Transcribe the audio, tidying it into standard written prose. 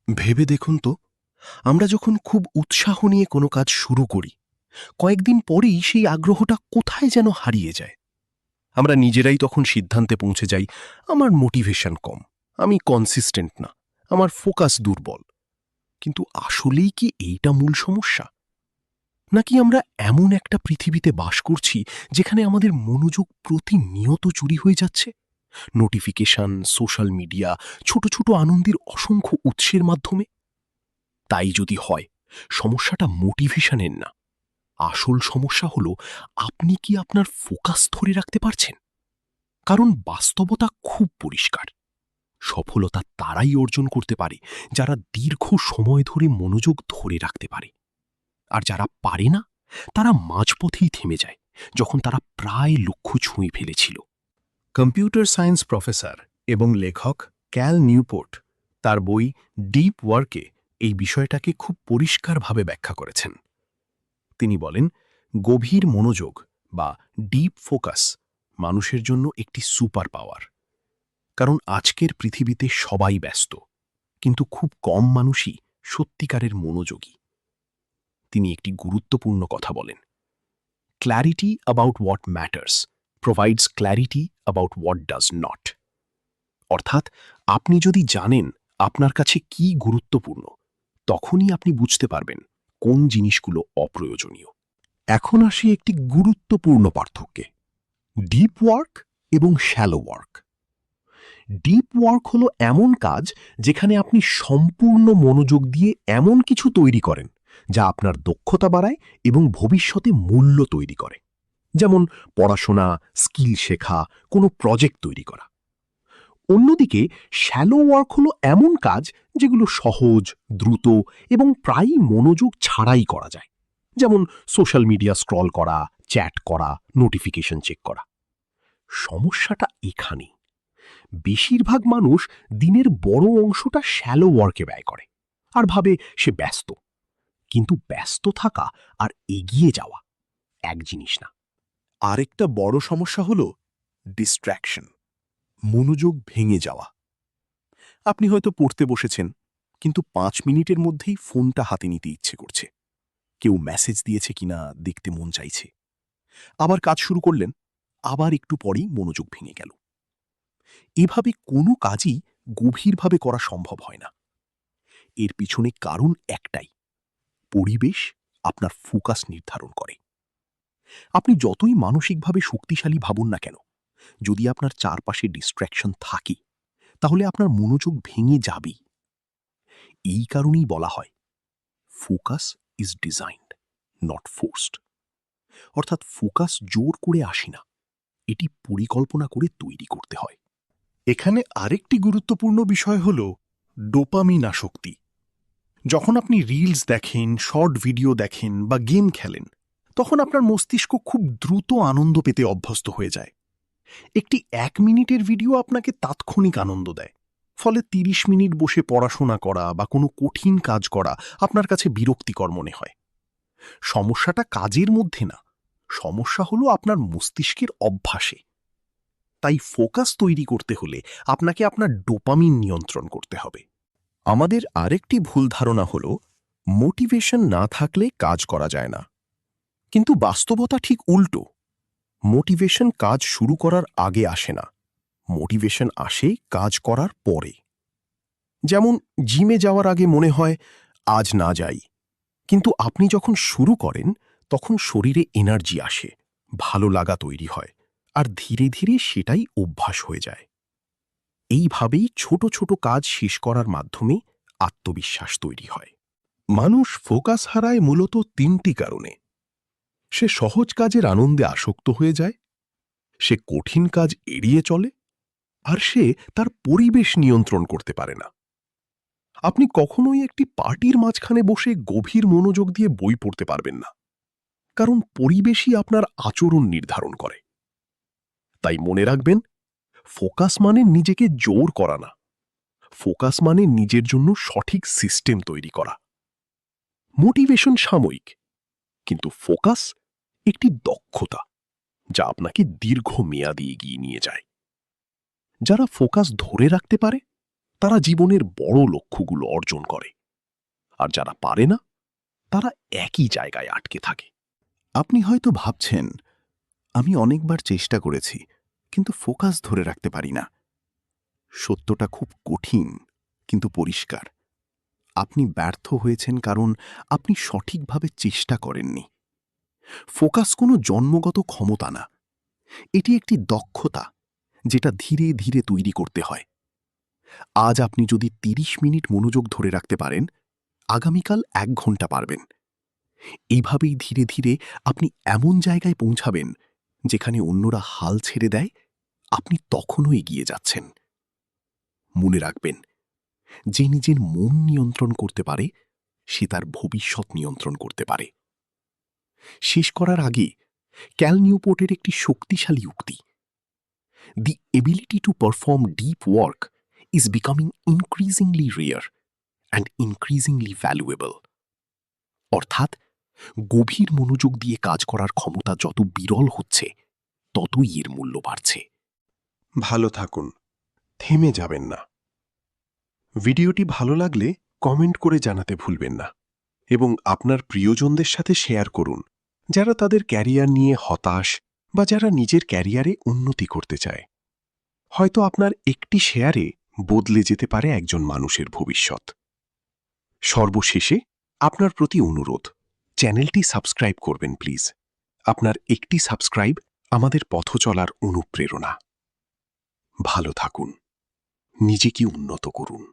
ভেবে দেখুন তো, আমরা যখন খুব উৎসাহ নিয়ে কোনো কাজ শুরু করি, কয়েকদিন পরেই সেই আগ্রহটা কোথায় যেন হারিয়ে যায়। আমরা নিজেরাই তখন সিদ্ধান্তে পৌঁছে যাই, আমার মোটিভেশন কম, আমি কনসিস্টেন্ট না, আমার ফোকাস দুর্বল। কিন্তু আসলেই কি এইটা মূল সমস্যা? নাকি আমরা এমন একটা পৃথিবীতে বাস করছি যেখানে আমাদের মনোযোগ প্রতিনিয়ত চুরি হয়ে যাচ্ছে? নোটিফিকেশন, সোশ্যাল মিডিয়া, ছোট ছোট আনন্দের অসংখ্য উৎসের মাধ্যমে। তাই যদি হয়, সমস্যাটা মোটিভেশনের না, আসল সমস্যা হলো আপনি কি আপনার ফোকাস ধরে রাখতে পারছেন? কারণ বাস্তবতা খুব পরিষ্কার, সফলতা তারাই অর্জন করতে পারে যারা দীর্ঘ সময় ধরে মনোযোগ ধরে রাখতে পারে। আর যারা পারে না, তারা মাঝপথেই থেমে যায়, যখন তারা প্রায় লক্ষ্য ছুঁয়ে ফেলেছিল। কম্পিউটার সায়েন্স প্রফেসর এবং লেখক ক্যাল নিউপোর্ট তার বই ডিপ ওয়ার্কে এই বিষয়টাকে খুব পরিষ্কারভাবে ব্যাখ্যা করেছেন। তিনি বলেন, গভীর মনোযোগ বা ডিপ ফোকাস মানুষের জন্য একটি সুপার পাওয়ার। কারণ আজকের পৃথিবীতে সবাই ব্যস্ত, কিন্তু খুব কম মানুষই সত্যিকারের মনোযোগী। তিনি একটি গুরুত্বপূর্ণ কথা বলেন, clarity about what matters provides clarity about what does not. অর্থাৎ আপনি যদি জানেন আপনার কাছে কি গুরুত্বপূর্ণ, তখনই আপনি বুঝতে পারবেন কোন জিনিসগুলো অপ্রয়োজনীয়। এখন আসি একটি গুরুত্বপূর্ণ পার্থক্যে, ডিপ ওয়ার্ক এবং শ্যালো ওয়ার্ক। ডিপ ওয়ার্ক হলো এমন কাজ যেখানে আপনি সম্পূর্ণ মনোযোগ দিয়ে এমন কিছু তৈরি করেন যা আপনার দক্ষতা বাড়ায় এবং ভবিষ্যতে মূল্য তৈরি করে। যেমন পড়াশোনা, স্কিল শেখা, কোনো প্রজেক্ট তৈরি করা। অন্যদিকে শ্যালো ওয়ার্ক হলো এমন কাজ যেগুলো সহজ, দ্রুত এবং প্রায়ই মনোযোগ ছাড়াই করা যায়। যেমন সোশ্যাল মিডিয়া স্ক্রল করা, চ্যাট করা, নোটিফিকেশন চেক করা। সমস্যাটা এখানেই, বেশিরভাগ মানুষ দিনের বড় অংশটা শ্যালো ওয়ার্কে ব্যয় করে আর ভাবে সে ব্যস্ত। কিন্তু ব্যস্ত থাকা আর এগিয়ে যাওয়া এক জিনিস না। আরেকটা বড় সমস্যা হল ডিস্ট্র্যাকশন, মনোযোগ ভেঙে যাওয়া। আপনি হয়তো পড়তে বসেছেন, কিন্তু 5 মিনিটের মধ্যেই ফোনটা হাতে নিতে ইচ্ছে করছে। কেউ মেসেজ দিয়েছে কিনা দেখতে মন চাইছে। আবার কাজ শুরু করলেন, আবার একটু পরেই মনোযোগ ভেঙে গেল। এভাবে কোনো কাজই গভীরভাবে করা সম্ভব হয় না। এর পিছনে কারণ একটাই, পরিবেশ আপনার ফোকাস নির্ধারণ করে। আপনি যতই মানসিকভাবে শক্তিশালী ভাবুন না কেন, যদি আপনার চারপাশে ডিস্ট্র্যাকশন থাকে, তাহলে আপনার মনোযোগ ভেঙে যাবেই। এই কারণেই বলা হয়, focus is designed, not forced. অর্থাৎ ফোকাস জোর করে আসে না, এটি পরিকল্পনা করে তৈরি করতে হয়। এখানে আরেকটি গুরুত্বপূর্ণ বিষয় হল ডোপামিন আসক্তি। যখন আপনি রিলস দেখেন, শর্ট ভিডিও দেখেন বা গেম খেলেন, তখন আপনার মস্তিষ্ক খুব দ্রুত আনন্দ পেতে অভ্যস্ত হয়ে যায়। একটি 1 মিনিটের ভিডিও আপনাকে তাৎক্ষণিক আনন্দ দেয়, ফলে 30 মিনিট বসে পড়াশোনা করা বা কোনো কঠিন কাজ করা আপনার কাছে বিরক্তিকর মনে হয়। সমস্যাটা কাজের মধ্যে না, সমস্যা হলো আপনার মস্তিষ্কের অভ্যাসে। তাই ফোকাস তৈরি করতে হলে আপনাকে আপনার ডোপামিন নিয়ন্ত্রণ করতে হবে। আমাদের আরেকটি ভুল ধারণা হল, মোটিভেশন না থাকলে কাজ করা যায় না। কিন্তু বাস্তবতা ঠিক উল্টো। মোটিভেশন কাজ শুরু করার আগে আসে না, মোটিভেশন আসে কাজ করার পরে। যেমন জিমে যাওয়ার আগে মনে হয় আজ না যাই, কিন্তু আপনি যখন শুরু করেন তখন শরীরে এনার্জি আসে, ভালো লাগা তৈরি হয়, আর ধীরে ধীরে সেটাই অভ্যাস হয়ে যায়। এইভাবেই ছোট ছোট কাজ শেষ করার মাধ্যমে আত্মবিশ্বাস তৈরি হয়। মানুষ ফোকাস হারায় মূলত 3টি কারণে। সে সহজ কাজের আনন্দে আসক্ত হয়ে যায়, সে কঠিন কাজ এড়িয়ে চলে, আর সে তার পরিবেশ নিয়ন্ত্রণ করতে পারে না। আপনি কখনোই একটি পার্টির মাঝখানে বসে গভীর মনোযোগ দিয়ে বই পড়তে পারবেন না, কারণ পরিবেশই আপনার আচরণ নির্ধারণ করে। তাই মনে রাখবেন, ফোকাস মানে নিজেকে জোর করা না, ফোকাস মানে নিজের জন্য সঠিক সিস্টেম তৈরি করা। মোটিভেশন সাময়িক, কিন্তু ফোকাস একটি দক্ষতা যা আপনাকে দীর্ঘমেয়াদী এগিয়ে নিয়ে যায়। যারা ফোকাস ধরে রাখতে পারে তারা জীবনের বড় লক্ষ্যগুলো অর্জন করে, আর যারা পারে না তারা একই জায়গায় আটকে থাকে। আপনি হয়তো ভাবছেন, আমি অনেকবার চেষ্টা করেছি কিন্তু ফোকাস ধরে রাখতে পারি না। সত্যটা খুব কঠিন কিন্তু পরিষ্কার। আপনি ব্যর্থ হয়েছেন কারণ আপনি সঠিকভাবে চেষ্টা করেননি। ফোকাস কোনো জন্মগত ক্ষমতা না, এটি একটি দক্ষতা যেটা ধীরে ধীরে তৈরি করতে হয়। আজ আপনি যদি ৩০ মিনিট মনোযোগ ধরে রাখতে পারেন, আগামীকাল ১ ঘন্টা পারবেন। এইভাবেই ধীরে ধীরে আপনি এমন জায়গায় পৌঁছাবেন যেখানে অন্যরা হাল ছেড়ে দেয়, আপনি তখনও এগিয়ে যাচ্ছেন। মনে রাখবেন, যে নিজের মন নিয়ন্ত্রণ করতে পারে সে তার ভবিষ্যৎ নিয়ন্ত্রণ করতে পারে। শেষ করার আগে ক্যাল নিউপোর্টের একটি শক্তিশালী উক্তি, "The ability to perform deep work is becoming increasingly rare and increasingly valuable." অর্থাৎ, গভীর মনোযোগ দিয়ে কাজ করার ক্ষমতা যত বিরল হচ্ছে ততই এর মূল্য বাড়ছে। ভালো থাকুন, থেমে যাবেন না। ভিডিওটি ভালো লাগলে কমেন্ট করে জানাতে ভুলবেন না এবং আপনার প্রিয়জনদের সাথে শেয়ার করুন, যারা তাদের ক্যারিয়ার নিয়ে হতাশ বা যারা নিজের ক্যারিয়ারে উন্নতি করতে চায়। হয়তো আপনার একটি শেয়ারে বদলে যেতে পারে একজন মানুষের ভবিষ্যৎ। সর্বশেষে আপনার প্রতি অনুরোধ, চ্যানেলটি সাবস্ক্রাইব করবেন প্লিজ। আপনার একটি সাবস্ক্রাইব আমাদের পথ চলার অনুপ্রেরণা। ভালো থাকুন, নিজেকে উন্নত করুন।